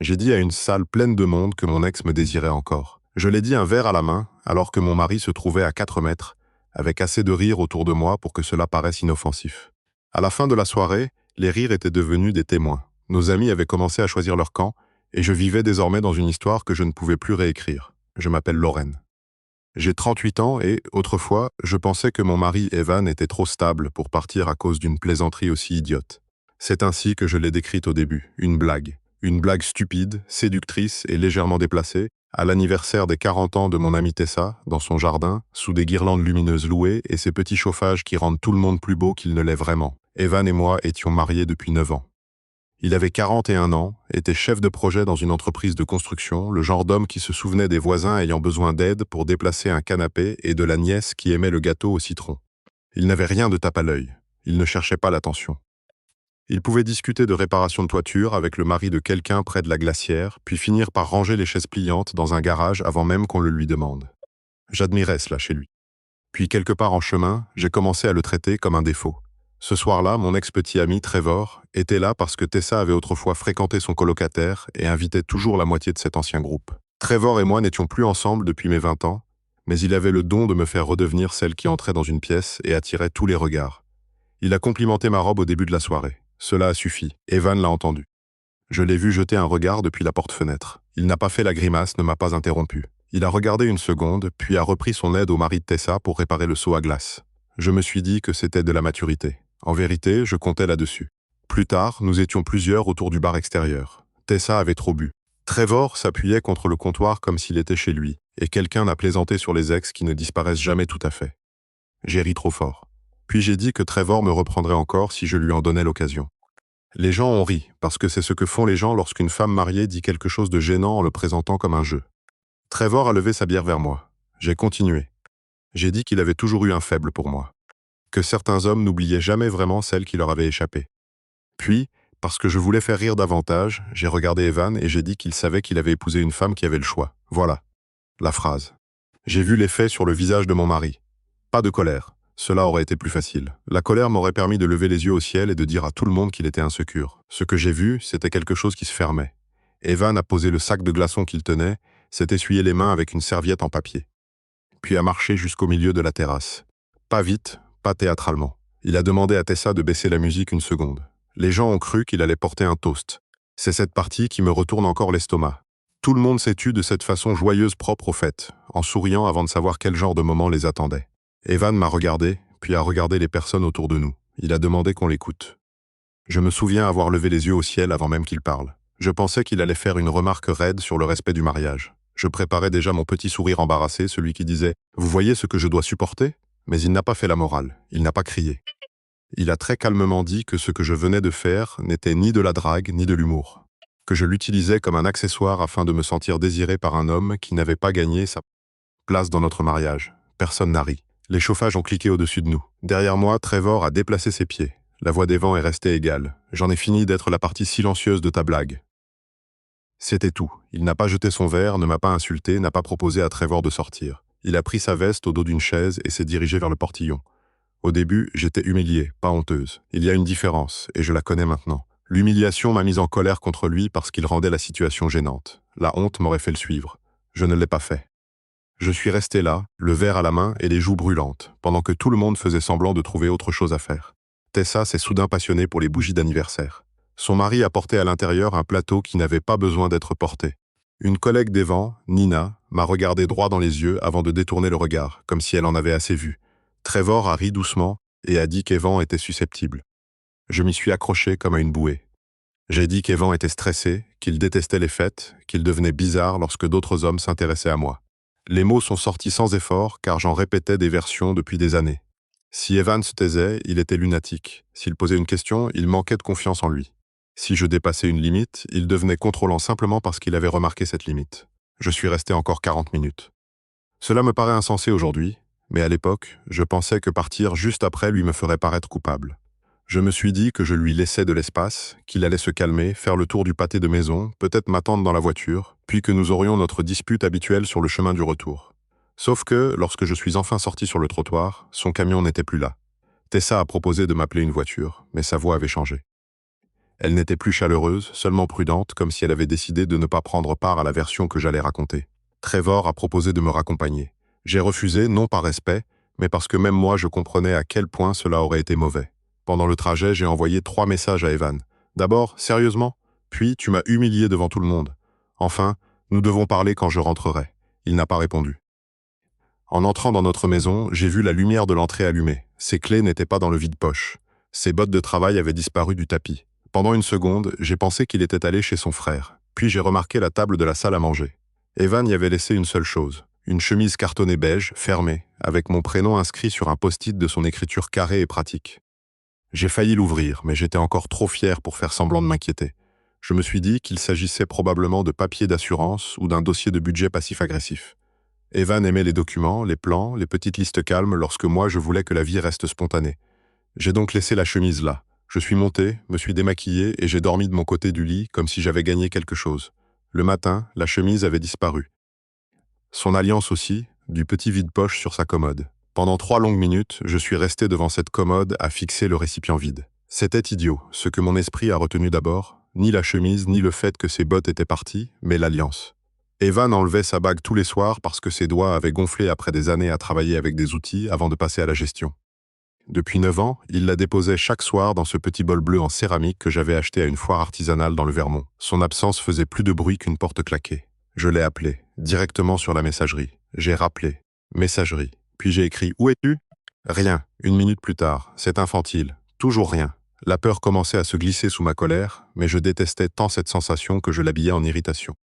J'ai dit à une salle pleine de monde que mon ex me désirait encore. Je l'ai dit un verre à la main, alors que mon mari se trouvait à 4 mètres, avec assez de rires autour de moi pour que cela paraisse inoffensif. À la fin de la soirée, les rires étaient devenus des témoins. Nos amis avaient commencé à choisir leur camp, et je vivais désormais dans une histoire que je ne pouvais plus réécrire. Je m'appelle Lorraine. J'ai 38 ans et, autrefois, je pensais que mon mari Evan était trop stable pour partir à cause d'une plaisanterie aussi idiote. C'est ainsi que je l'ai décrite au début, une blague. Une blague stupide, séductrice et légèrement déplacée, à l'anniversaire des 40 ans de mon amie Tessa, dans son jardin, sous des guirlandes lumineuses louées et ces petits chauffages qui rendent tout le monde plus beau qu'il ne l'est vraiment. Evan et moi étions mariés depuis 9 ans. Il avait 41 ans, était chef de projet dans une entreprise de construction, le genre d'homme qui se souvenait des voisins ayant besoin d'aide pour déplacer un canapé et de la nièce qui aimait le gâteau au citron. Il n'avait rien de tape à l'œil. Il ne cherchait pas l'attention. Il pouvait discuter de réparation de toiture avec le mari de quelqu'un près de la glacière, puis finir par ranger les chaises pliantes dans un garage avant même qu'on le lui demande. J'admirais cela chez lui. Puis quelque part en chemin, j'ai commencé à le traiter comme un défaut. Ce soir-là, mon ex-petit ami Trevor était là parce que Tessa avait autrefois fréquenté son colocataire et invitait toujours la moitié de cet ancien groupe. Trevor et moi n'étions plus ensemble depuis mes 20 ans, mais il avait le don de me faire redevenir celle qui entrait dans une pièce et attirait tous les regards. Il a complimenté ma robe au début de la soirée. Cela a suffi. Evan l'a entendu. Je l'ai vu jeter un regard depuis la porte-fenêtre. Il n'a pas fait la grimace, ne m'a pas interrompu. Il a regardé une seconde, puis a repris son aide au mari de Tessa pour réparer le seau à glace. Je me suis dit que c'était de la maturité. En vérité, je comptais là-dessus. Plus tard, nous étions plusieurs autour du bar extérieur. Tessa avait trop bu. Trevor s'appuyait contre le comptoir comme s'il était chez lui, et quelqu'un a plaisanté sur les ex qui ne disparaissent jamais tout à fait. J'ai ri trop fort. Puis j'ai dit que Trevor me reprendrait encore si je lui en donnais l'occasion. Les gens ont ri, parce que c'est ce que font les gens lorsqu'une femme mariée dit quelque chose de gênant en le présentant comme un jeu. Trevor a levé sa bière vers moi. J'ai continué. J'ai dit qu'il avait toujours eu un faible pour moi. Que certains hommes n'oubliaient jamais vraiment celle qui leur avait échappé. Puis, parce que je voulais faire rire davantage, j'ai regardé Evan et j'ai dit qu'il savait qu'il avait épousé une femme qui avait le choix. Voilà, la phrase. J'ai vu l'effet sur le visage de mon mari. Pas de colère. Cela aurait été plus facile. La colère m'aurait permis de lever les yeux au ciel et de dire à tout le monde qu'il était insécure. Ce que j'ai vu, c'était quelque chose qui se fermait. Evan a posé le sac de glaçons qu'il tenait, s'est essuyé les mains avec une serviette en papier. Puis a marché jusqu'au milieu de la terrasse. Pas vite, pas théâtralement. Il a demandé à Tessa de baisser la musique une seconde. Les gens ont cru qu'il allait porter un toast. C'est cette partie qui me retourne encore l'estomac. Tout le monde s'est tu de cette façon joyeuse propre aux fêtes, en souriant avant de savoir quel genre de moment les attendait. Evan m'a regardé, puis a regardé les personnes autour de nous. Il a demandé qu'on l'écoute. Je me souviens avoir levé les yeux au ciel avant même qu'il parle. Je pensais qu'il allait faire une remarque raide sur le respect du mariage. Je préparais déjà mon petit sourire embarrassé, celui qui disait « Vous voyez ce que je dois supporter ?» Mais il n'a pas fait la morale, il n'a pas crié. Il a très calmement dit que ce que je venais de faire n'était ni de la drague ni de l'humour. Que je l'utilisais comme un accessoire afin de me sentir désiré par un homme qui n'avait pas gagné sa place dans notre mariage. Personne n'a ri. Les chauffages ont cliqué au-dessus de nous. Derrière moi, Trevor a déplacé ses pieds. La voix d'Evan est restée égale. J'en ai fini d'être la partie silencieuse de ta blague. C'était tout. Il n'a pas jeté son verre, ne m'a pas insulté, n'a pas proposé à Trevor de sortir. Il a pris sa veste au dos d'une chaise et s'est dirigé vers le portillon. Au début, j'étais humiliée, pas honteuse. Il y a une différence, et je la connais maintenant. L'humiliation m'a mise en colère contre lui parce qu'il rendait la situation gênante. La honte m'aurait fait le suivre. Je ne l'ai pas fait. Je suis resté là, le verre à la main et les joues brûlantes, pendant que tout le monde faisait semblant de trouver autre chose à faire. Tessa s'est soudain passionnée pour les bougies d'anniversaire. Son mari a porté à l'intérieur un plateau qui n'avait pas besoin d'être porté. Une collègue d'Evan, Nina, m'a regardé droit dans les yeux avant de détourner le regard, comme si elle en avait assez vu. Trevor a ri doucement et a dit qu'Evan était susceptible. Je m'y suis accroché comme à une bouée. J'ai dit qu'Evan était stressé, qu'il détestait les fêtes, qu'il devenait bizarre lorsque d'autres hommes s'intéressaient à moi. Les mots sont sortis sans effort car j'en répétais des versions depuis des années. Si Evan se taisait, il était lunatique. S'il posait une question, il manquait de confiance en lui. Si je dépassais une limite, il devenait contrôlant simplement parce qu'il avait remarqué cette limite. Je suis resté encore 40 minutes. Cela me paraît insensé aujourd'hui, mais à l'époque, je pensais que partir juste après lui me ferait paraître coupable. Je me suis dit que je lui laissais de l'espace, qu'il allait se calmer, faire le tour du pâté de maison, peut-être m'attendre dans la voiture, puis que nous aurions notre dispute habituelle sur le chemin du retour. Sauf que, lorsque je suis enfin sorti sur le trottoir, son camion n'était plus là. Tessa a proposé de m'appeler une voiture, mais sa voix avait changé. Elle n'était plus chaleureuse, seulement prudente, comme si elle avait décidé de ne pas prendre part à la version que j'allais raconter. Trevor a proposé de me raccompagner. J'ai refusé, non par respect, mais parce que même moi je comprenais à quel point cela aurait été mauvais. Pendant le trajet, j'ai envoyé 3 messages à Evan. D'abord, sérieusement? Puis, tu m'as humilié devant tout le monde. Enfin, nous devons parler quand je rentrerai. Il n'a pas répondu. En entrant dans notre maison, j'ai vu la lumière de l'entrée allumée. Ses clés n'étaient pas dans le vide-poche. Ses bottes de travail avaient disparu du tapis. Pendant une seconde, j'ai pensé qu'il était allé chez son frère. Puis j'ai remarqué la table de la salle à manger. Evan y avait laissé une seule chose. Une chemise cartonnée beige, fermée, avec mon prénom inscrit sur un post-it de son écriture carrée et pratique. J'ai failli l'ouvrir, mais j'étais encore trop fier pour faire semblant de m'inquiéter. Je me suis dit qu'il s'agissait probablement de papiers d'assurance ou d'un dossier de budget passif-agressif. Evan aimait les documents, les plans, les petites listes calmes lorsque moi je voulais que la vie reste spontanée. J'ai donc laissé la chemise là. Je suis monté, me suis démaquillé et j'ai dormi de mon côté du lit comme si j'avais gagné quelque chose. Le matin, la chemise avait disparu. Son alliance aussi, du petit vide-poche sur sa commode. Pendant 3 longues minutes, je suis resté devant cette commode à fixer le récipient vide. C'était idiot, ce que mon esprit a retenu d'abord, ni la chemise, ni le fait que ses bottes étaient parties, mais l'alliance. Evan enlevait sa bague tous les soirs parce que ses doigts avaient gonflé après des années à travailler avec des outils avant de passer à la gestion. Depuis 9 ans, il la déposait chaque soir dans ce petit bol bleu en céramique que j'avais acheté à une foire artisanale dans le Vermont. Son absence faisait plus de bruit qu'une porte claquée. Je l'ai appelé, directement sur la messagerie. J'ai rappelé, messagerie. Puis j'ai écrit « Où es-tu » Rien. 1 minute plus tard. C'est infantile. Toujours rien. La peur commençait à se glisser sous ma colère, mais je détestais tant cette sensation que je l'habillais en irritation.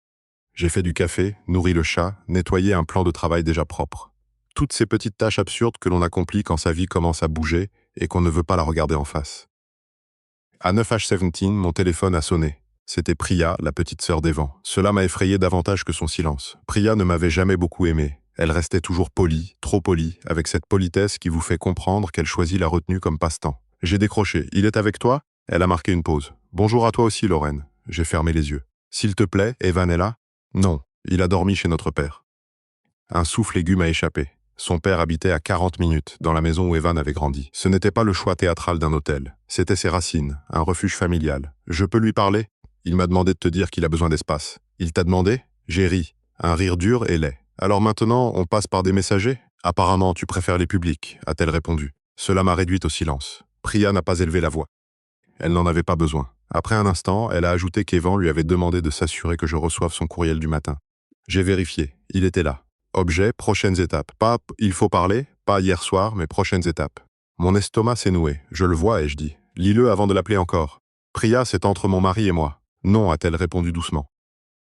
J'ai fait du café, nourri le chat, nettoyé un plan de travail déjà propre. Toutes ces petites tâches absurdes que l'on accomplit quand sa vie commence à bouger et qu'on ne veut pas la regarder en face. À 9h17, mon téléphone a sonné. C'était Priya, la petite sœur d'Evan. Cela m'a effrayé davantage que son silence. Priya ne m'avait jamais beaucoup aimé. Elle restait toujours polie, trop polie, avec cette politesse qui vous fait comprendre qu'elle choisit la retenue comme passe-temps. J'ai décroché. « Il est avec toi ?» Elle a marqué une pause. « Bonjour à toi aussi, Lorraine. » J'ai fermé les yeux. « S'il te plaît, Evan est là ?» Non, il a dormi chez notre père. Un souffle aigu m'a échappé. Son père habitait à 40 minutes, dans la maison où Evan avait grandi. Ce n'était pas le choix théâtral d'un hôtel. C'était ses racines, un refuge familial. Je peux lui parler? Il m'a demandé de te dire qu'il a besoin d'espace. Il t'a demandé? J'ai ri. Un rire dur et laid. Alors maintenant, on passe par des messagers? Apparemment, tu préfères les publics, a-t-elle répondu. Cela m'a réduite au silence. Priya n'a pas élevé la voix. Elle n'en avait pas besoin. Après un instant, elle a ajouté qu'Evan lui avait demandé de s'assurer que je reçoive son courriel du matin. J'ai vérifié. Il était là. Objet, prochaines étapes. Pas « il faut parler », pas « hier soir », mais prochaines étapes. Mon estomac s'est noué. Je le vois et je dis « lis-le avant de l'appeler encore ». Priya, c'est entre mon mari et moi. Non, a-t-elle répondu doucement.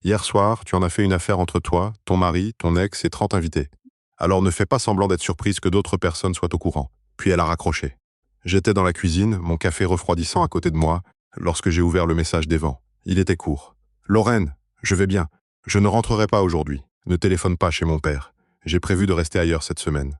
Hier soir, tu en as fait une affaire entre toi, ton mari, ton ex et 30 invités. Alors ne fais pas semblant d'être surprise que d'autres personnes soient au courant. Puis elle a raccroché. J'étais dans la cuisine, mon café refroidissant à côté de moi, lorsque j'ai ouvert le message d'Evan. Il était court. « Lorraine, je vais bien. Je ne rentrerai pas aujourd'hui. Ne téléphone pas chez mon père. J'ai prévu de rester ailleurs cette semaine.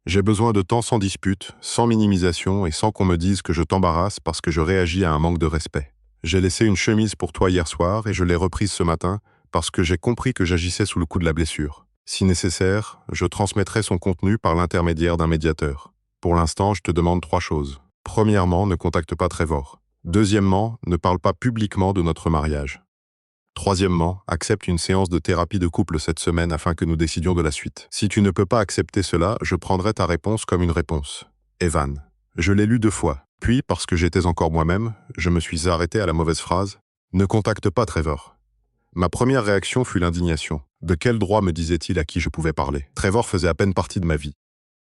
J'ai besoin de temps sans dispute, sans minimisation et sans qu'on me dise que je t'embarrasse parce que je réagis à un manque de respect. J'ai laissé une chemise pour toi hier soir et je l'ai reprise ce matin parce que j'ai compris que j'agissais sous le coup de la blessure. Si nécessaire, je transmettrai son contenu par l'intermédiaire d'un médiateur. Pour l'instant, je te demande 3 choses. Premièrement, ne contacte pas Trevor. Deuxièmement, ne parle pas publiquement de notre mariage. Troisièmement, accepte une séance de thérapie de couple cette semaine afin que nous décidions de la suite. Si tu ne peux pas accepter cela, je prendrai ta réponse comme une réponse. Evan. Je l'ai lu 2 fois. Puis, parce que j'étais encore moi-même, je me suis arrêté à la mauvaise phrase. Ne contacte pas Trevor. Ma première réaction fut l'indignation. De quel droit me disait-il à qui je pouvais parler? Trevor faisait à peine partie de ma vie.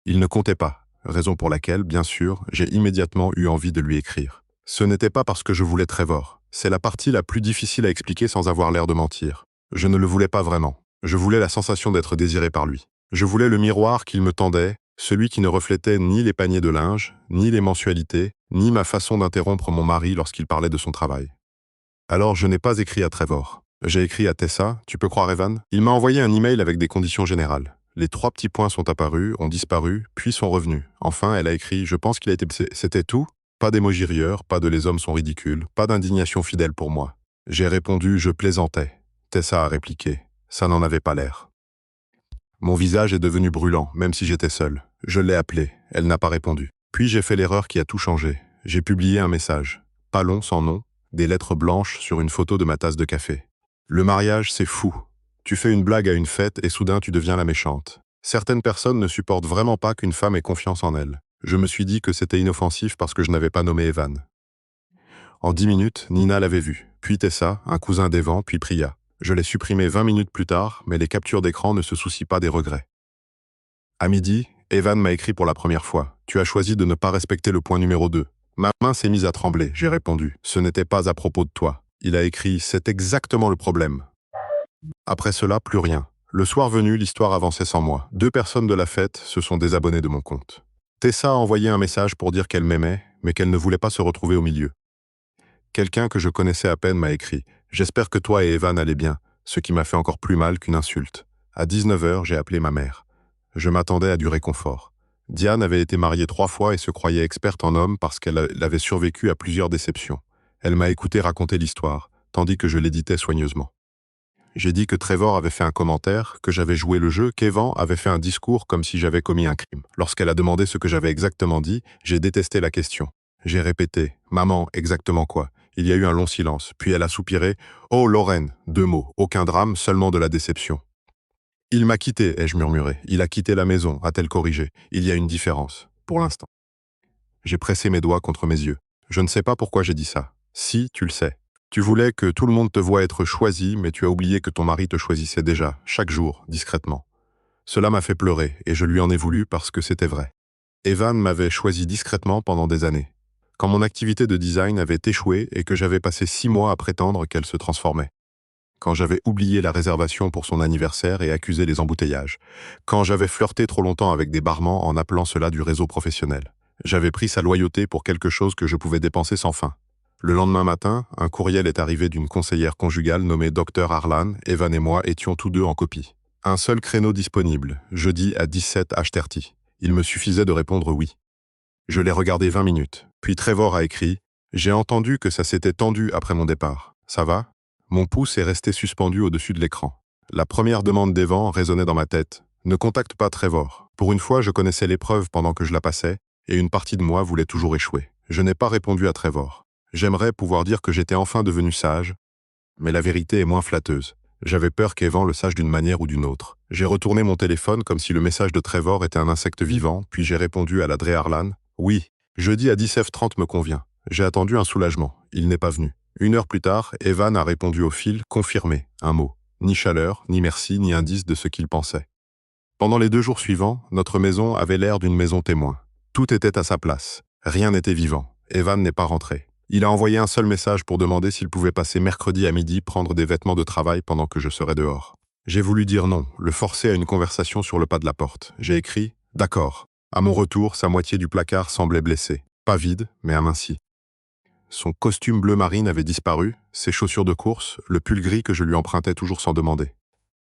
Il ne comptait pas, raison pour laquelle, bien sûr, j'ai immédiatement eu envie de lui écrire. Ce n'était pas parce que je voulais Trevor. C'est la partie la plus difficile à expliquer sans avoir l'air de mentir. Je ne le voulais pas vraiment. Je voulais la sensation d'être désiré par lui. Je voulais le miroir qu'il me tendait, celui qui ne reflétait ni les paniers de linge, ni les mensualités, ni ma façon d'interrompre mon mari lorsqu'il parlait de son travail. Alors je n'ai pas écrit à Trevor. J'ai écrit à Tessa, tu peux croire Evan? Il m'a envoyé un email avec des conditions générales. Les 3 petits points sont apparus, ont disparu, puis sont revenus. Enfin, elle a écrit « Je pense qu'il a été blessé ». C'était tout? Pas d'émoji rieur, pas de les hommes sont ridicules, pas d'indignation fidèle pour moi. J'ai répondu « Je plaisantais ». Tessa a répliqué « Ça n'en avait pas l'air ». Mon visage est devenu brûlant, même si j'étais seul. Je l'ai appelée, elle n'a pas répondu. Puis j'ai fait l'erreur qui a tout changé. J'ai publié un message. pas long sans nom, des lettres blanches sur une photo de ma tasse de café. Le mariage, c'est fou. Tu fais une blague à une fête et soudain tu deviens la méchante. Certaines personnes ne supportent vraiment pas qu'une femme ait confiance en elle. Je me suis dit que c'était inoffensif parce que je n'avais pas nommé Evan. En 10 minutes, Nina l'avait vu, puis Tessa, un cousin d'Evan, puis Priya. Je l'ai supprimé 20 minutes plus tard, mais les captures d'écran ne se soucient pas des regrets. À midi, Evan m'a écrit pour la première fois. Tu as choisi de ne pas respecter le point numéro 2. Ma main s'est mise à trembler, j'ai répondu. Ce n'était pas à propos de toi. Il a écrit, c'est exactement le problème. Après cela, plus rien. Le soir venu, l'histoire avançait sans moi. 2 personnes de la fête se sont désabonnées de mon compte. Tessa a envoyé un message pour dire qu'elle m'aimait, mais qu'elle ne voulait pas se retrouver au milieu. Quelqu'un que je connaissais à peine m'a écrit « J'espère que toi et Evan allez bien », ce qui m'a fait encore plus mal qu'une insulte. À 19h, j'ai appelé ma mère. Je m'attendais à du réconfort. Diane avait été mariée 3 fois et se croyait experte en hommes parce qu'elle avait survécu à plusieurs déceptions. Elle m'a écouté raconter l'histoire, tandis que je l'éditais soigneusement. J'ai dit que Trevor avait fait un commentaire, que j'avais joué le jeu, qu'Evan avait fait un discours comme si j'avais commis un crime. Lorsqu'elle a demandé ce que j'avais exactement dit, j'ai détesté la question. J'ai répété « Maman, exactement quoi ?» Il y a eu un long silence, puis elle a soupiré « Oh, Lorraine !» 2 mots, aucun drame, seulement de la déception. « Il m'a quitté », ai-je murmuré. « Il a quitté la maison », a-t-elle corrigé. « Il y a une différence. Pour l'instant. » J'ai pressé mes doigts contre mes yeux. Je ne sais pas pourquoi j'ai dit ça. Si, tu le sais. Tu voulais que tout le monde te voie être choisi, mais tu as oublié que ton mari te choisissait déjà, chaque jour, discrètement. Cela m'a fait pleurer, et je lui en ai voulu parce que c'était vrai. Evan m'avait choisi discrètement pendant des années. Quand mon activité de design avait échoué et que j'avais passé 6 mois à prétendre qu'elle se transformait. Quand j'avais oublié la réservation pour son anniversaire et accusé les embouteillages. Quand j'avais flirté trop longtemps avec des barmans en appelant cela du réseau professionnel. J'avais pris sa loyauté pour quelque chose que je pouvais dépenser sans fin. Le lendemain matin, un courriel est arrivé d'une conseillère conjugale nommée Dr Harlan. Evan et moi étions tous deux en copie. Un seul créneau disponible, jeudi à 17h30. Il me suffisait de répondre oui. Je l'ai regardé 20 minutes. Puis Trevor a écrit « J'ai entendu que ça s'était tendu après mon départ. Ça va ?» Mon pouce est resté suspendu au-dessus de l'écran. La première demande d'Evan résonnait dans ma tête. « Ne contacte pas Trevor. » Pour une fois, je connaissais l'épreuve pendant que je la passais, et une partie de moi voulait toujours échouer. Je n'ai pas répondu à Trevor. J'aimerais pouvoir dire que j'étais enfin devenu sage, mais la vérité est moins flatteuse. J'avais peur qu'Evan le sache d'une manière ou d'une autre. J'ai retourné mon téléphone comme si le message de Trevor était un insecte vivant, puis j'ai répondu à la Dre Harlan. « Oui, jeudi à 17h30 me convient. » J'ai attendu un soulagement. Il n'est pas venu. 1 heure plus tard, Evan a répondu au fil « Confirmé », un mot. Ni chaleur, ni merci, ni indice de ce qu'il pensait. Pendant les 2 jours suivants, notre maison avait l'air d'une maison témoin. Tout était à sa place. Rien n'était vivant. Evan n'est pas rentré. Il a envoyé un seul message pour demander s'il pouvait passer mercredi à midi prendre des vêtements de travail pendant que je serais dehors. J'ai voulu dire non, le forcer à une conversation sur le pas de la porte. J'ai écrit « D'accord ». À mon retour, sa moitié du placard semblait blessée. Pas vide, mais aminci. Son costume bleu marine avait disparu, ses chaussures de course, le pull gris que je lui empruntais toujours sans demander.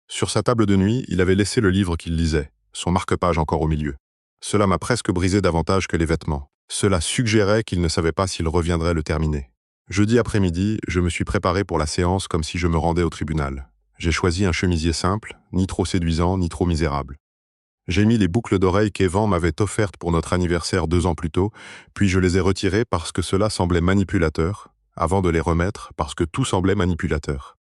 Sur sa table de nuit, il avait laissé le livre qu'il lisait, son marque-page encore au milieu. Cela m'a presque brisé davantage que les vêtements. Cela suggérait qu'il ne savait pas s'il reviendrait le terminer. Jeudi après-midi, je me suis préparé pour la séance comme si je me rendais au tribunal. J'ai choisi un chemisier simple, ni trop séduisant, ni trop misérable. J'ai mis les boucles d'oreilles qu'Evan m'avait offertes pour notre anniversaire 2 ans plus tôt, puis je les ai retirées parce que cela semblait manipulateur, avant de les remettre parce que tout semblait manipulateur.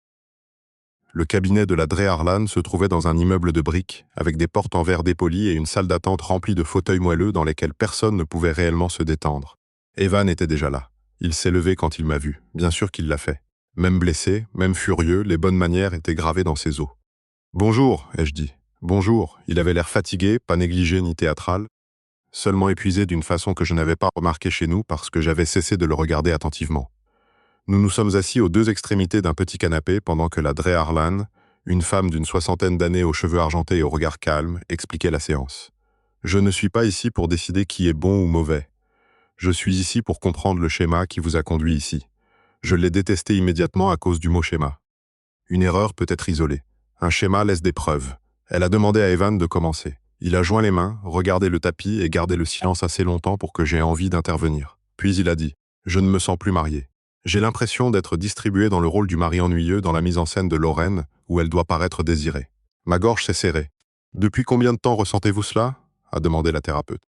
Le cabinet de la Dre Harlan se trouvait dans un immeuble de briques, avec des portes en verre dépoli et une salle d'attente remplie de fauteuils moelleux dans lesquels personne ne pouvait réellement se détendre. Evan était déjà là. Il s'est levé quand il m'a vu. Bien sûr qu'il l'a fait. Même blessé, même furieux, les bonnes manières étaient gravées dans ses os. « Bonjour », ai-je dit. « Bonjour ». Il avait l'air fatigué, pas négligé ni théâtral, seulement épuisé d'une façon que je n'avais pas remarquée chez nous parce que j'avais cessé de le regarder attentivement. Nous nous sommes assis aux 2 extrémités d'un petit canapé pendant que la Dre Harlan, une femme d'une 60aine d'années aux cheveux argentés et au regard calme, expliquait la séance. Je ne suis pas ici pour décider qui est bon ou mauvais. Je suis ici pour comprendre le schéma qui vous a conduit ici. Je l'ai détesté immédiatement à cause du mot schéma. Une erreur peut être isolée. Un schéma laisse des preuves. Elle a demandé à Evan de commencer. Il a joint les mains, regardé le tapis et gardé le silence assez longtemps pour que j'aie envie d'intervenir. Puis il a dit « Je ne me sens plus marié. J'ai l'impression d'être distribué dans le rôle du mari ennuyeux dans la mise en scène de Lorraine, où elle doit paraître désirée. » Ma gorge s'est serrée. « Depuis combien de temps ressentez-vous cela ?» a demandé la thérapeute.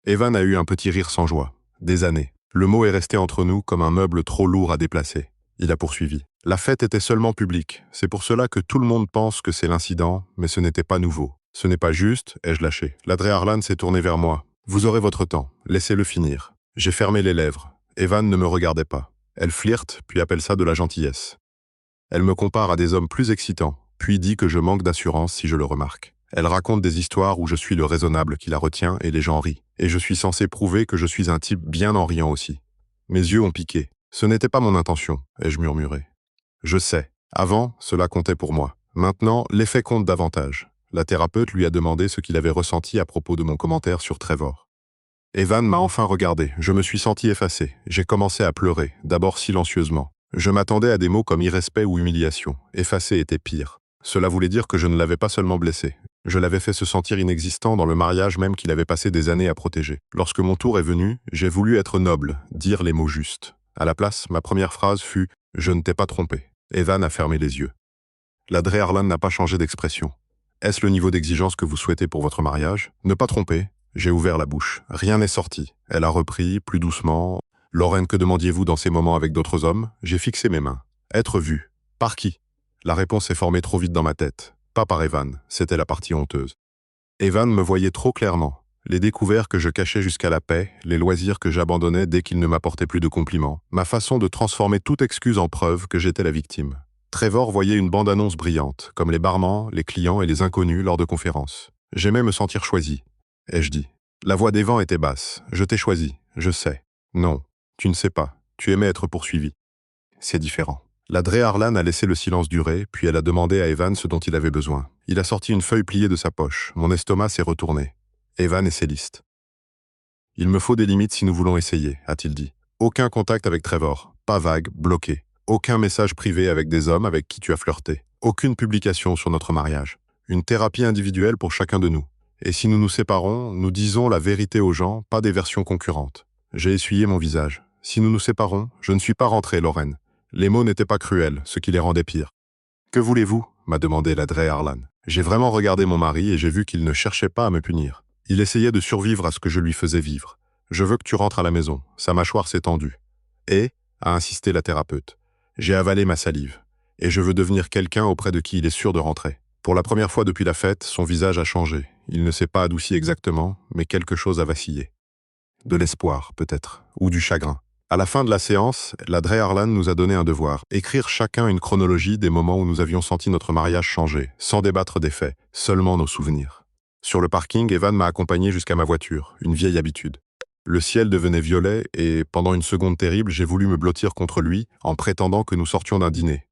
Evan a eu un petit rire sans joie. « Des années. Le mot est resté entre nous comme un meuble trop lourd à déplacer. Il a poursuivi. La fête était seulement publique. C'est pour cela que tout le monde pense que c'est l'incident, mais ce n'était pas nouveau. Ce n'est pas juste, ai-je lâché. Ladré Harlan s'est tourné vers moi. Vous aurez votre temps. Laissez-le finir. J'ai fermé les lèvres. Evan ne me regardait pas. Elle flirte, puis appelle ça de la gentillesse. Elle me compare à des hommes plus excitants, puis dit que je manque d'assurance si je le remarque. Elle raconte des histoires où je suis le raisonnable qui la retient et les gens rient. Et je suis censé prouver que je suis un type bien en riant aussi. Mes yeux ont piqué. Ce n'était pas mon intention, ai-je murmuré. Je sais. Avant, cela comptait pour moi. Maintenant, l'effet compte davantage. La thérapeute lui a demandé ce qu'il avait ressenti à propos de mon commentaire sur Trevor. Evan m'a enfin regardé. Je me suis senti effacé. J'ai commencé à pleurer, d'abord silencieusement. Je m'attendais à des mots comme irrespect ou humiliation. Effacer était pire. Cela voulait dire que je ne l'avais pas seulement blessé. Je l'avais fait se sentir inexistant dans le mariage même qu'il avait passé des années à protéger. Lorsque mon tour est venu, j'ai voulu être noble, dire les mots justes. À la place, ma première phrase fut « Je ne t'ai pas trompé ». Evan a fermé les yeux. Ladré Harlan n'a pas changé d'expression. Est-ce le niveau d'exigence que vous souhaitez pour votre mariage? Ne pas tromper. J'ai ouvert la bouche. Rien n'est sorti. Elle a repris, plus doucement. Lorraine, que demandiez-vous dans ces moments avec d'autres hommes? J'ai fixé mes mains. Être vu. Par qui? La réponse est formée trop vite dans ma tête. Pas par Evan. C'était la partie honteuse. Evan me voyait trop clairement. Les découvertes que je cachais jusqu'à la paix, les loisirs que j'abandonnais dès qu'il ne m'apportait plus de compliments, ma façon de transformer toute excuse en preuve que j'étais la victime. Trevor voyait une bande-annonce brillante, comme les barmans, les clients et les inconnus lors de conférences. J'aimais me sentir choisi, ai-je dit. La voix d'Evan était basse. Je t'ai choisi, je sais. Non, tu ne sais pas. Tu aimais être poursuivi. C'est différent. Ladré Harlan a laissé le silence durer, puis elle a demandé à Evan ce dont il avait besoin. Il a sorti une feuille pliée de sa poche. Mon estomac s'est retourné. Evan et ses listes. Il me faut des limites si nous voulons essayer, a-t-il dit. Aucun contact avec Trevor. Pas vague, bloqué. Aucun message privé avec des hommes avec qui tu as flirté. Aucune publication sur notre mariage. Une thérapie individuelle pour chacun de nous. Et si nous nous séparons, nous disons la vérité aux gens, pas des versions concurrentes. J'ai essuyé mon visage. Si nous nous séparons, je ne suis pas rentré, Lorraine. Les mots n'étaient pas cruels, ce qui les rendait pires. « Que voulez-vous » m'a demandé Ladré Harlan. J'ai vraiment regardé mon mari et j'ai vu qu'il ne cherchait pas à me punir. Il essayait de survivre à ce que je lui faisais vivre. « Je veux que tu rentres à la maison. » Sa mâchoire s'est tendue. « Et » a insisté la thérapeute. J'ai avalé ma salive. « Et je veux devenir quelqu'un auprès de qui il est sûr de rentrer. » Pour la première fois depuis la fête, son visage a changé. Il ne s'est pas adouci exactement, mais quelque chose a vacillé. De l'espoir, peut-être, ou du chagrin. À la fin de la séance, Ladré Harlan nous a donné un devoir, écrire chacun une chronologie des moments où nous avions senti notre mariage changer, sans débattre des faits, seulement nos souvenirs. Sur le parking, Evan m'a accompagné jusqu'à ma voiture, une vieille habitude. Le ciel devenait violet et, pendant une seconde terrible, j'ai voulu me blottir contre lui en prétendant que nous sortions d'un dîner.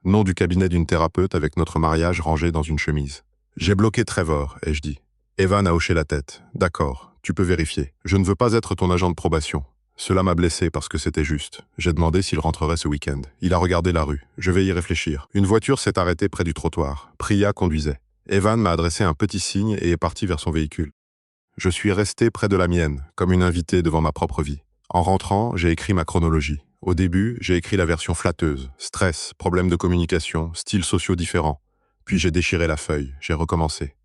Nom du cabinet d'une thérapeute avec notre mariage rangé dans une chemise. J'ai bloqué Trevor, ai-je dit. Evan a hoché la tête. D'accord, tu peux vérifier. Je ne veux pas être ton agent de probation. Cela m'a blessé parce que c'était juste. J'ai demandé s'il rentrerait ce week-end. Il a regardé la rue. Je vais y réfléchir. Une voiture s'est arrêtée près du trottoir. Priya conduisait. Evan m'a adressé un petit signe et est parti vers son véhicule. Je suis resté près de la mienne, comme une invitée devant ma propre vie. En rentrant, j'ai écrit ma chronologie. Au début, j'ai écrit la version flatteuse. Stress, problèmes de communication, styles sociaux différents. Puis j'ai déchiré la feuille. J'ai recommencé.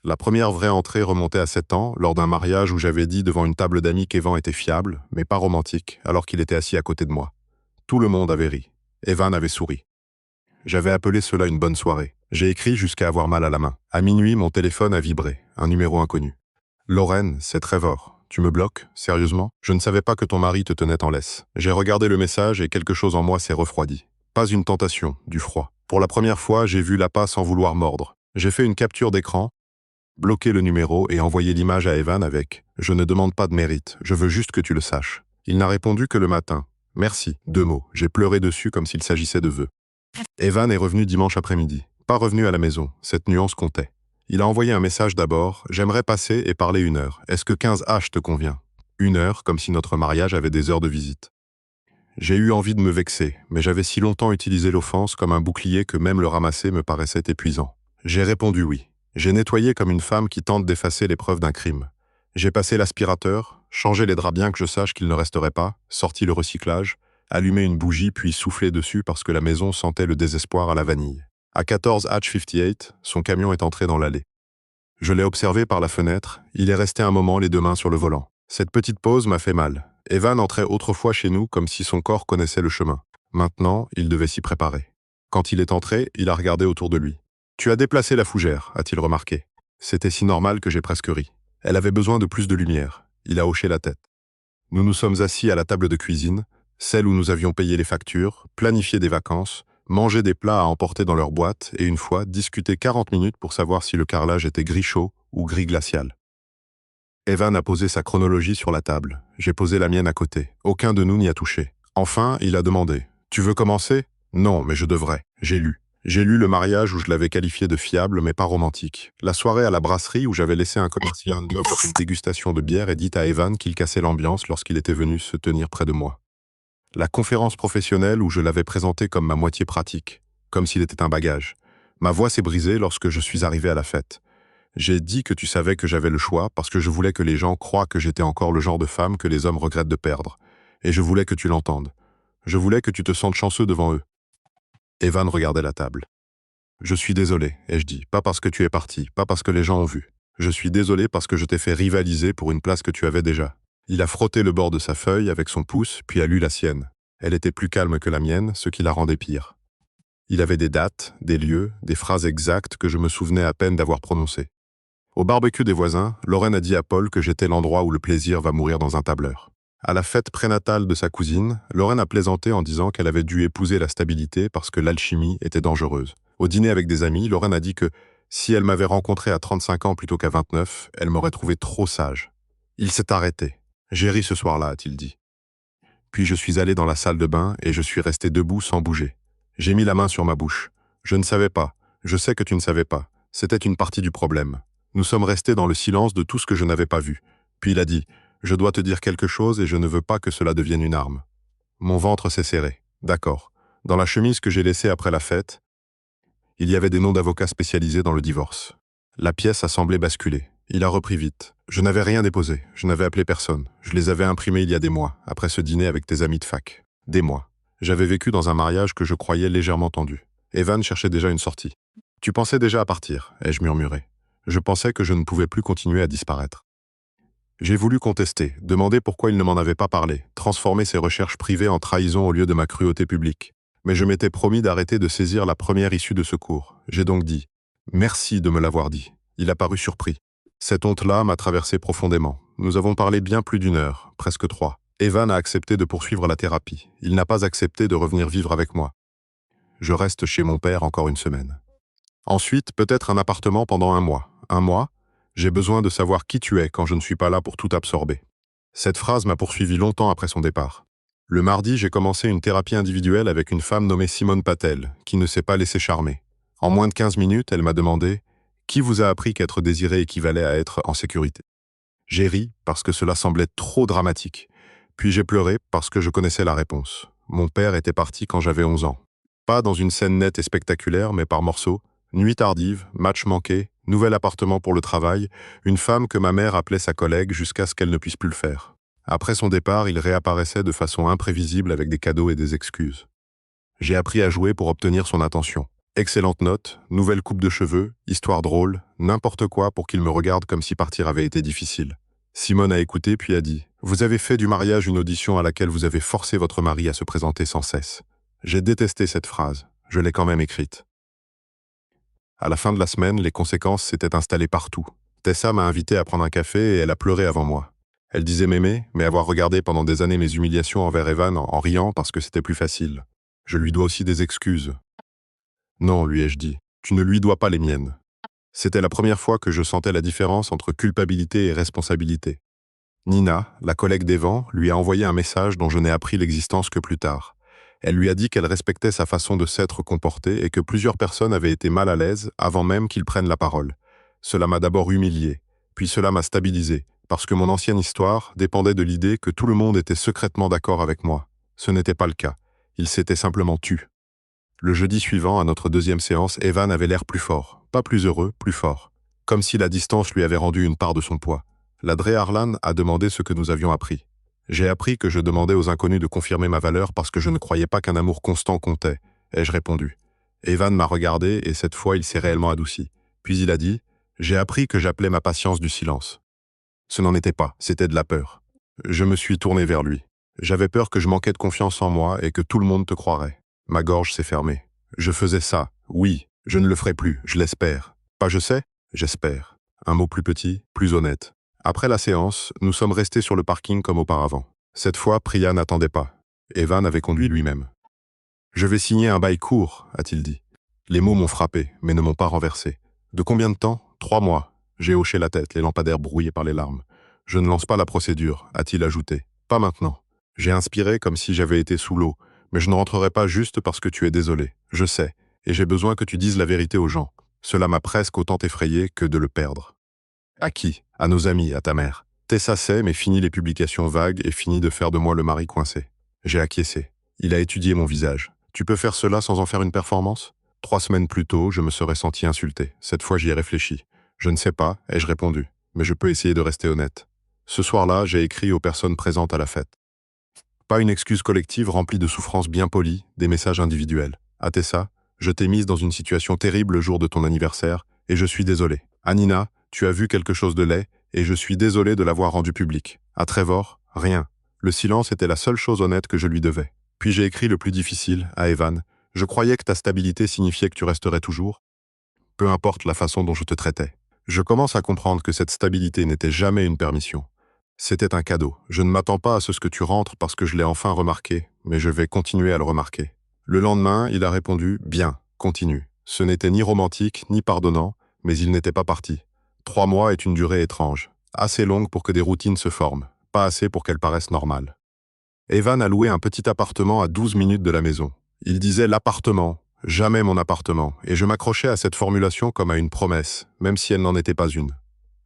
La première vraie entrée remontait à 7 ans, lors d'un mariage où j'avais dit devant une table d'amis qu'Evan était fiable, mais pas romantique, alors qu'il était assis à côté de moi. Tout le monde avait ri. Evan avait souri. J'avais appelé cela une bonne soirée. J'ai écrit jusqu'à avoir mal à la main. À minuit, mon téléphone a vibré. Un numéro inconnu. « Lorraine, c'est Trevor. Tu me bloques? Sérieusement? Je ne savais pas que ton mari te tenait en laisse. » J'ai regardé le message et quelque chose en moi s'est refroidi. Pas une tentation, du froid. Pour la première fois, j'ai vu l'appât sans vouloir mordre. J'ai fait une capture d'écran, bloqué le numéro et envoyé l'image à Evan avec « Je ne demande pas de mérite, je veux juste que tu le saches. » Il n'a répondu que le matin. « Merci. » 2 mots. J'ai pleuré dessus comme s'il s'agissait de vœux. Evan est revenu dimanche après-midi. Pas revenu à la maison. Cette nuance comptait. Il a envoyé un message d'abord « J'aimerais passer et parler 1 heure. Est-ce que 15 H te convient ?» 1 heure, comme si notre mariage avait des heures de visite. J'ai eu envie de me vexer, mais j'avais si longtemps utilisé l'offense comme un bouclier que même le ramasser me paraissait épuisant. J'ai répondu oui. J'ai nettoyé comme une femme qui tente d'effacer les preuves d'un crime. J'ai passé l'aspirateur, changé les draps bien que je sache qu'il ne resterait pas, sorti le recyclage, allumé une bougie puis soufflé dessus parce que la maison sentait le désespoir à la vanille. À 14 H58, son camion est entré dans l'allée. Je l'ai observé par la fenêtre, il est resté un moment les 2 mains sur le volant. Cette petite pause m'a fait mal. Evan entrait autrefois chez nous comme si son corps connaissait le chemin. Maintenant, il devait s'y préparer. Quand il est entré, il a regardé autour de lui. « Tu as déplacé la fougère », a-t-il remarqué. C'était si normal que j'ai presque ri. Elle avait besoin de plus de lumière. Il a hoché la tête. Nous nous sommes assis à la table de cuisine, celle où nous avions payé les factures, planifié des vacances, mangé des plats à emporter dans leur boîte et une fois discuté 40 minutes pour savoir si le carrelage était gris chaud ou gris glacial. Evan a posé sa chronologie sur la table. J'ai posé la mienne à côté. Aucun de nous n'y a touché. Enfin, il a demandé « Tu veux commencer ?»« Non, mais je devrais. J'ai lu. J'ai lu le mariage où je l'avais qualifié de fiable mais pas romantique. La soirée à la brasserie où j'avais laissé un commercial une dégustation de bière et dit à Evan qu'il cassait l'ambiance lorsqu'il était venu se tenir près de moi. La conférence professionnelle où je l'avais présenté comme ma moitié pratique, comme s'il était un bagage. Ma voix s'est brisée lorsque je suis arrivé à la fête. J'ai dit que tu savais que j'avais le choix parce que je voulais que les gens croient que j'étais encore le genre de femme que les hommes regrettent de perdre. Et je voulais que tu l'entendes. Je voulais que tu te sentes chanceux devant eux. Evan regardait la table. Je suis désolé, ai-je dit, pas parce que tu es parti, pas parce que les gens ont vu. Je suis désolé parce que je t'ai fait rivaliser pour une place que tu avais déjà. Il a frotté le bord de sa feuille avec son pouce, puis a lu la sienne. Elle était plus calme que la mienne, ce qui la rendait pire. Il avait des dates, des lieux, des phrases exactes que je me souvenais à peine d'avoir prononcées. Au barbecue des voisins, Lorraine a dit à Paul que j'étais l'endroit où le plaisir va mourir dans un tableur. À la fête prénatale de sa cousine, Lorraine a plaisanté en disant qu'elle avait dû épouser la stabilité parce que l'alchimie était dangereuse. Au dîner avec des amis, Lorraine a dit que si elle m'avait rencontré à 35 ans plutôt qu'à 29, elle m'aurait trouvé trop sage. Il s'est arrêté. J'ai ri ce soir-là, a-t-il dit. Puis je suis allé dans la salle de bain et je suis resté debout sans bouger. J'ai mis la main sur ma bouche. Je ne savais pas. Je sais que tu ne savais pas. C'était une partie du problème. Nous sommes restés dans le silence de tout ce que je n'avais pas vu. Puis il a dit « Je dois te dire quelque chose et je ne veux pas que cela devienne une arme. » Mon ventre s'est serré. D'accord. Dans la chemise que j'ai laissée après la fête, il y avait des noms d'avocats spécialisés dans le divorce. La pièce a semblé basculer. Il a repris vite. Je n'avais rien déposé. Je n'avais appelé personne. Je les avais imprimés il y a des mois, après ce dîner avec tes amis de fac. Des mois. J'avais vécu dans un mariage que je croyais légèrement tendu. Evan cherchait déjà une sortie. « Tu pensais déjà à partir » ai-je murmuré. Je pensais que je ne pouvais plus continuer à disparaître. J'ai voulu contester, demander pourquoi il ne m'en avait pas parlé, transformer ses recherches privées en trahison au lieu de ma cruauté publique. Mais je m'étais promis d'arrêter de saisir la première issue de secours. J'ai donc dit « Merci de me l'avoir dit ». Il a paru surpris. Cette honte-là m'a traversé profondément. Nous avons parlé bien plus d'1 heure, presque 3. Evan a accepté de poursuivre la thérapie. Il n'a pas accepté de revenir vivre avec moi. Je reste chez mon père encore une semaine. Ensuite, peut-être un appartement pendant 1 mois. 1 mois? J'ai besoin de savoir qui tu es quand je ne suis pas là pour tout absorber. Cette phrase m'a poursuivi longtemps après son départ. Le mardi, j'ai commencé une thérapie individuelle avec une femme nommée Simone Patel, qui ne s'est pas laissée charmer. En moins de 15 minutes, elle m'a demandé « Qui vous a appris qu'être désiré équivalait à être en sécurité ?» J'ai ri parce que cela semblait trop dramatique. Puis j'ai pleuré parce que je connaissais la réponse. Mon père était parti quand j'avais 11 ans. Pas dans une scène nette et spectaculaire, mais par morceaux. Nuit tardive, match manqué, nouvel appartement pour le travail, une femme que ma mère appelait sa collègue jusqu'à ce qu'elle ne puisse plus le faire. Après son départ, il réapparaissait de façon imprévisible avec des cadeaux et des excuses. J'ai appris à jouer pour obtenir son attention. Excellente note, nouvelle coupe de cheveux, histoire drôle, n'importe quoi pour qu'il me regarde comme si partir avait été difficile. Simone a écouté puis a dit « Vous avez fait du mariage une audition à laquelle vous avez forcé votre mari à se présenter sans cesse. » J'ai détesté cette phrase, je l'ai quand même écrite. À la fin de la semaine, les conséquences s'étaient installées partout. Tessa m'a invité à prendre un café et elle a pleuré avant moi. Elle disait m'aimer, mais avoir regardé pendant des années mes humiliations envers Evan en riant parce que c'était plus facile. Je lui dois aussi des excuses. Non, lui ai-je dit, tu ne lui dois pas les miennes. C'était la première fois que je sentais la différence entre culpabilité et responsabilité. Nina, la collègue d'Evan, lui a envoyé un message dont je n'ai appris l'existence que plus tard. Elle lui a dit qu'elle respectait sa façon de s'être comportée et que plusieurs personnes avaient été mal à l'aise avant même qu'il prenne la parole. Cela m'a d'abord humilié, puis cela m'a stabilisé, parce que mon ancienne histoire dépendait de l'idée que tout le monde était secrètement d'accord avec moi. Ce n'était pas le cas. Il s'était simplement tu. Le jeudi suivant, à notre 2e séance, Evan avait l'air plus fort. Pas plus heureux, plus fort. Comme si la distance lui avait rendu une part de son poids. La Dre Harlan a demandé ce que nous avions appris. J'ai appris que je demandais aux inconnus de confirmer ma valeur parce que je ne croyais pas qu'un amour constant comptait, ai-je répondu. Evan m'a regardé et cette fois il s'est réellement adouci. Puis il a dit « J'ai appris que j'appelais ma patience du silence. » Ce n'en était pas, c'était de la peur. Je me suis tourné vers lui. J'avais peur que je manquais de confiance en moi et que tout le monde te croirait. Ma gorge s'est fermée. Je faisais ça, oui, je ne le ferai plus, je l'espère. Pas je sais, j'espère. Un mot plus petit, plus honnête. Après la séance, nous sommes restés sur le parking comme auparavant. Cette fois, Priya n'attendait pas. Evan avait conduit lui-même. Je vais signer un bail court, a-t-il dit. Les mots m'ont frappé, mais ne m'ont pas renversé. De combien de temps? 3 mois. J'ai hoché la tête, les lampadaires brouillés par les larmes. Je ne lance pas la procédure, a-t-il ajouté. Pas maintenant. J'ai inspiré comme si j'avais été sous l'eau, mais je ne rentrerai pas juste parce que tu es désolé. Je sais, et j'ai besoin que tu dises la vérité aux gens. Cela m'a presque autant effrayé que de le perdre. À qui? À nos amis, à ta mère. Tessa sait, mais fini les publications vagues et fini de faire de moi le mari coincé. J'ai acquiescé. Il a étudié mon visage. Tu peux faire cela sans en faire une performance? 3 semaines plus tôt, je me serais senti insulté. Cette fois, j'y ai réfléchi. Je ne sais pas, ai-je répondu, mais je peux essayer de rester honnête. Ce soir-là, j'ai écrit aux personnes présentes à la fête. Pas une excuse collective remplie de souffrances bien polies, des messages individuels. À Tessa, je t'ai mise dans une situation terrible le jour de ton anniversaire, et je suis désolé. Anina, tu as vu quelque chose de laid, et je suis désolé de l'avoir rendu public. À Trevor, rien. Le silence était la seule chose honnête que je lui devais. Puis j'ai écrit le plus difficile, à Evan. Je croyais que ta stabilité signifiait que tu resterais toujours. Peu importe la façon dont je te traitais. Je commence à comprendre que cette stabilité n'était jamais une permission. C'était un cadeau. Je ne m'attends pas à ce que tu rentres parce que je l'ai enfin remarqué, mais je vais continuer à le remarquer. Le lendemain, il a répondu « Bien, continue ». Ce n'était ni romantique, ni pardonnant, mais il n'était pas parti. 3 mois est une durée étrange, assez longue pour que des routines se forment, pas assez pour qu'elles paraissent normales. Evan a loué un petit appartement à 12 minutes de la maison. Il disait « l'appartement », jamais mon appartement, et je m'accrochais à cette formulation comme à une promesse, même si elle n'en était pas une.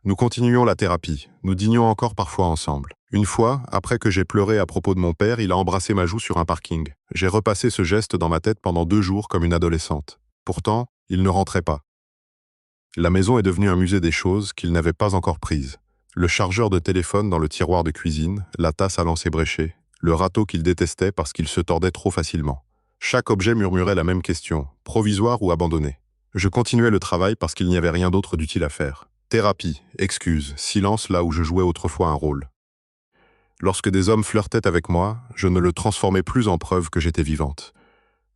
Nous continuions la thérapie, nous dînions encore parfois ensemble. Une fois, après que j'ai pleuré à propos de mon père, il a embrassé ma joue sur un parking. J'ai repassé ce geste dans ma tête pendant 2 jours comme une adolescente. Pourtant, il ne rentrait pas. La maison est devenue un musée des choses qu'il n'avait pas encore prises. Le chargeur de téléphone dans le tiroir de cuisine, la tasse à lancer bréchée, le râteau qu'il détestait parce qu'il se tordait trop facilement. Chaque objet murmurait la même question, provisoire ou abandonné. Je continuais le travail parce qu'il n'y avait rien d'autre d'utile à faire. Thérapie, excuses, silence là où je jouais autrefois un rôle. Lorsque des hommes flirtaient avec moi, je ne le transformais plus en preuve que j'étais vivante.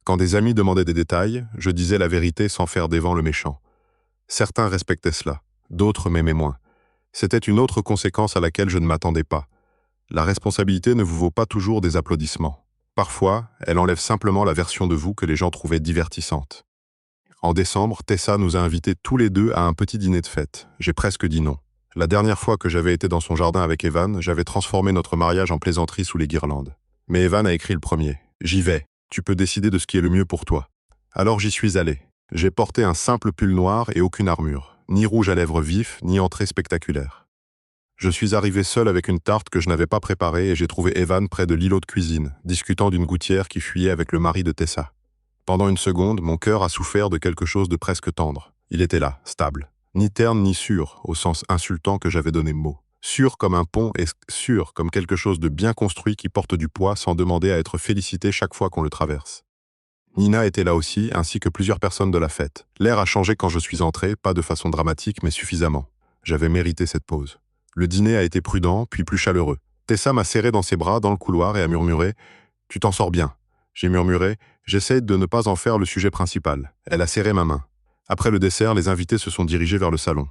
Quand des amis demandaient des détails, je disais la vérité sans faire des vents le méchant. Certains respectaient cela, d'autres m'aimaient moins. C'était une autre conséquence à laquelle je ne m'attendais pas. La responsabilité ne vous vaut pas toujours des applaudissements. Parfois, elle enlève simplement la version de vous que les gens trouvaient divertissante. En décembre, Tessa nous a invités tous les deux à un petit dîner de fête. J'ai presque dit non. La dernière fois que j'avais été dans son jardin avec Evan, j'avais transformé notre mariage en plaisanterie sous les guirlandes. Mais Evan a écrit le premier. « J'y vais. Tu peux décider de ce qui est le mieux pour toi. » Alors j'y suis allé. J'ai porté un simple pull noir et aucune armure. Ni rouge à lèvres vif, ni entrée spectaculaire. Je suis arrivé seul avec une tarte que je n'avais pas préparée et j'ai trouvé Evan près de l'îlot de cuisine, discutant d'une gouttière qui fuyait avec le mari de Tessa. Pendant une seconde, mon cœur a souffert de quelque chose de presque tendre. Il était là, stable. Ni terne ni sûr, au sens insultant que j'avais donné mot. Sûr comme un pont et sûr comme quelque chose de bien construit qui porte du poids sans demander à être félicité chaque fois qu'on le traverse. Nina était là aussi, ainsi que plusieurs personnes de la fête. L'air a changé quand je suis entré, pas de façon dramatique, mais suffisamment. J'avais mérité cette pause. Le dîner a été prudent, puis plus chaleureux. Tessa m'a serré dans ses bras dans le couloir et a murmuré « Tu t'en sors bien ». J'ai murmuré « J'essaie de ne pas en faire le sujet principal ». Elle a serré ma main. Après le dessert, les invités se sont dirigés vers le salon.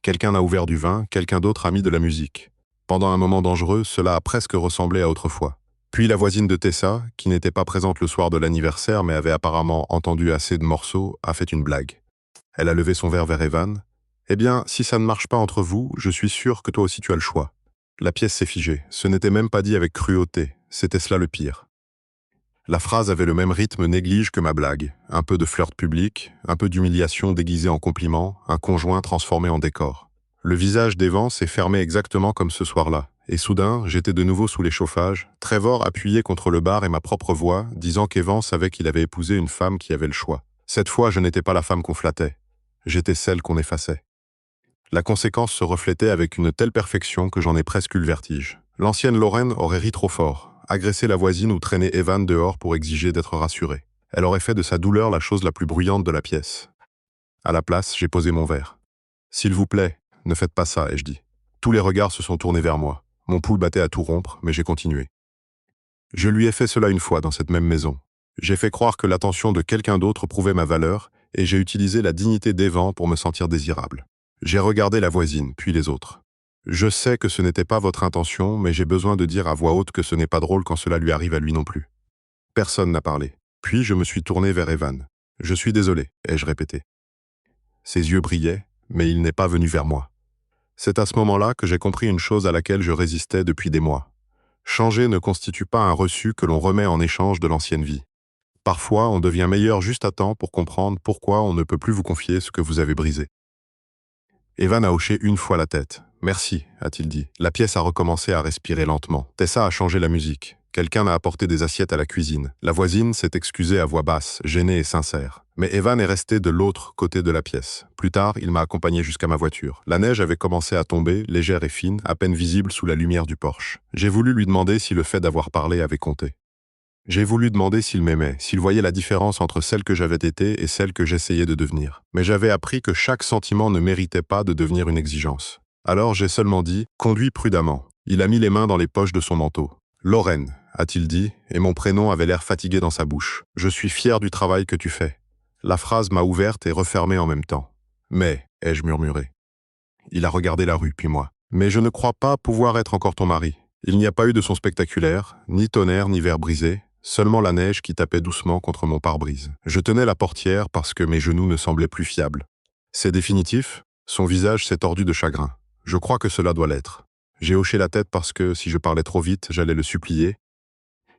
Quelqu'un a ouvert du vin, quelqu'un d'autre a mis de la musique. Pendant un moment dangereux, cela a presque ressemblé à autrefois. Puis la voisine de Tessa, qui n'était pas présente le soir de l'anniversaire mais avait apparemment entendu assez de morceaux, a fait une blague. Elle a levé son verre vers Evan. « Eh bien, si ça ne marche pas entre vous, je suis sûr que toi aussi tu as le choix. » La pièce s'est figée. Ce n'était même pas dit avec cruauté. C'était cela le pire. La phrase avait le même rythme néglige que ma blague. Un peu de flirt public, un peu d'humiliation déguisée en compliment, un conjoint transformé en décor. Le visage d'Evan s'est fermé exactement comme ce soir-là. Et soudain, j'étais de nouveau sous les chauffages, Trevor appuyé contre le bar et ma propre voix, disant qu'Evan savait qu'il avait épousé une femme qui avait le choix. Cette fois, je n'étais pas la femme qu'on flattait. J'étais celle qu'on effaçait. La conséquence se reflétait avec une telle perfection que j'en ai presque eu le vertige. L'ancienne Lorraine aurait ri trop fort, agressé la voisine ou traîné Evan dehors pour exiger d'être rassurée. Elle aurait fait de sa douleur la chose la plus bruyante de la pièce. À la place, j'ai posé mon verre. « S'il vous plaît, ne faites pas ça », ai-je dit. Tous les regards se sont tournés vers moi. Mon pouls battait à tout rompre, mais j'ai continué. Je lui ai fait cela une fois dans cette même maison. J'ai fait croire que l'attention de quelqu'un d'autre prouvait ma valeur, et j'ai utilisé la dignité d'Evan pour me sentir désirable. J'ai regardé la voisine, puis les autres. Je sais que ce n'était pas votre intention, mais j'ai besoin de dire à voix haute que ce n'est pas drôle quand cela lui arrive à lui non plus. Personne n'a parlé. Puis je me suis tourné vers Evan. « Je suis désolé », ai-je répété. Ses yeux brillaient, mais il n'est pas venu vers moi. C'est à ce moment-là que j'ai compris une chose à laquelle je résistais depuis des mois. Changer ne constitue pas un reçu que l'on remet en échange de l'ancienne vie. Parfois, on devient meilleur juste à temps pour comprendre pourquoi on ne peut plus vous confier ce que vous avez brisé. Evan a hoché une fois la tête. « Merci », a-t-il dit. La pièce a recommencé à respirer lentement. Tessa a changé la musique. Quelqu'un a apporté des assiettes à la cuisine. La voisine s'est excusée à voix basse, gênée et sincère. Mais Evan est resté de l'autre côté de la pièce. Plus tard, il m'a accompagné jusqu'à ma voiture. La neige avait commencé à tomber, légère et fine, à peine visible sous la lumière du porche. J'ai voulu lui demander si le fait d'avoir parlé avait compté. J'ai voulu demander s'il m'aimait, s'il voyait la différence entre celle que j'avais été et celle que j'essayais de devenir. Mais j'avais appris que chaque sentiment ne méritait pas de devenir une exigence. Alors j'ai seulement dit « Conduis prudemment ». Il a mis les mains dans les poches de son manteau. « Lorraine », a-t-il dit, et mon prénom avait l'air fatigué dans sa bouche. « Je suis fier du travail que tu fais. » La phrase m'a ouverte et refermée en même temps. « Mais », ai-je murmuré. Il a regardé la rue, puis moi. « Mais je ne crois pas pouvoir être encore ton mari. » Il n'y a pas eu de son spectaculaire, ni tonnerre, ni verre brisé. Seulement la neige qui tapait doucement contre mon pare-brise. Je tenais la portière parce que mes genoux ne semblaient plus fiables. C'est définitif? Son visage s'est tordu de chagrin. Je crois que cela doit l'être. J'ai hoché la tête parce que, si je parlais trop vite, j'allais le supplier.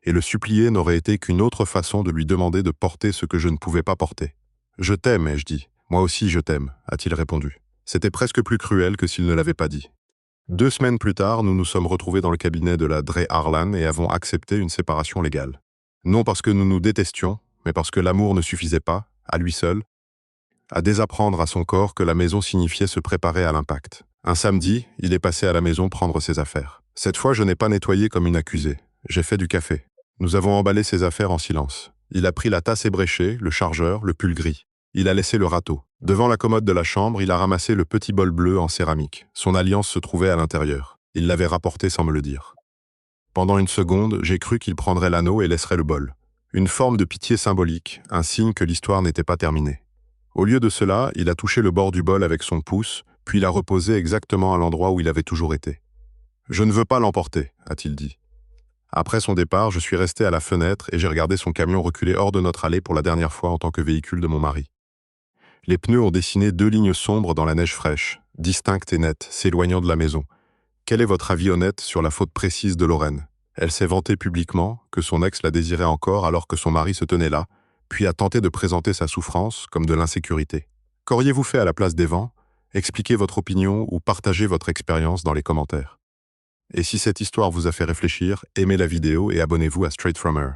Et le supplier n'aurait été qu'une autre façon de lui demander de porter ce que je ne pouvais pas porter. « Je t'aime, ai-je dit. Moi aussi je t'aime, a-t-il répondu. C'était presque plus cruel que s'il ne l'avait pas dit. 2 semaines plus tard, nous nous sommes retrouvés dans le cabinet de la Dre Harlan et avons accepté une séparation légale. Non parce que nous nous détestions, mais parce que l'amour ne suffisait pas, à lui seul, à désapprendre à son corps que la maison signifiait se préparer à l'impact. Un samedi, il est passé à la maison prendre ses affaires. Cette fois, je n'ai pas nettoyé comme une accusée. J'ai fait du café. Nous avons emballé ses affaires en silence. Il a pris la tasse ébréchée, le chargeur, le pull gris. Il a laissé le râteau. Devant la commode de la chambre, il a ramassé le petit bol bleu en céramique. Son alliance se trouvait à l'intérieur. Il l'avait rapporté sans me le dire. Pendant une seconde, j'ai cru qu'il prendrait l'anneau et laisserait le bol. Une forme de pitié symbolique, un signe que l'histoire n'était pas terminée. Au lieu de cela, il a touché le bord du bol avec son pouce, puis l'a reposé exactement à l'endroit où il avait toujours été. « Je ne veux pas l'emporter », a-t-il dit. Après son départ, je suis resté à la fenêtre et j'ai regardé son camion reculer hors de notre allée pour la dernière fois en tant que véhicule de mon mari. Les pneus ont dessiné 2 lignes sombres dans la neige fraîche, distinctes et nettes, s'éloignant de la maison. Quel est votre avis honnête sur la faute précise de Lorraine? Elle s'est vantée publiquement que son ex la désirait encore alors que son mari se tenait là, puis a tenté de présenter sa souffrance comme de l'insécurité. Qu'auriez-vous fait à la place d'Evan? Expliquez votre opinion ou partagez votre expérience dans les commentaires. Et si cette histoire vous a fait réfléchir, aimez la vidéo et abonnez-vous à Straight From Her.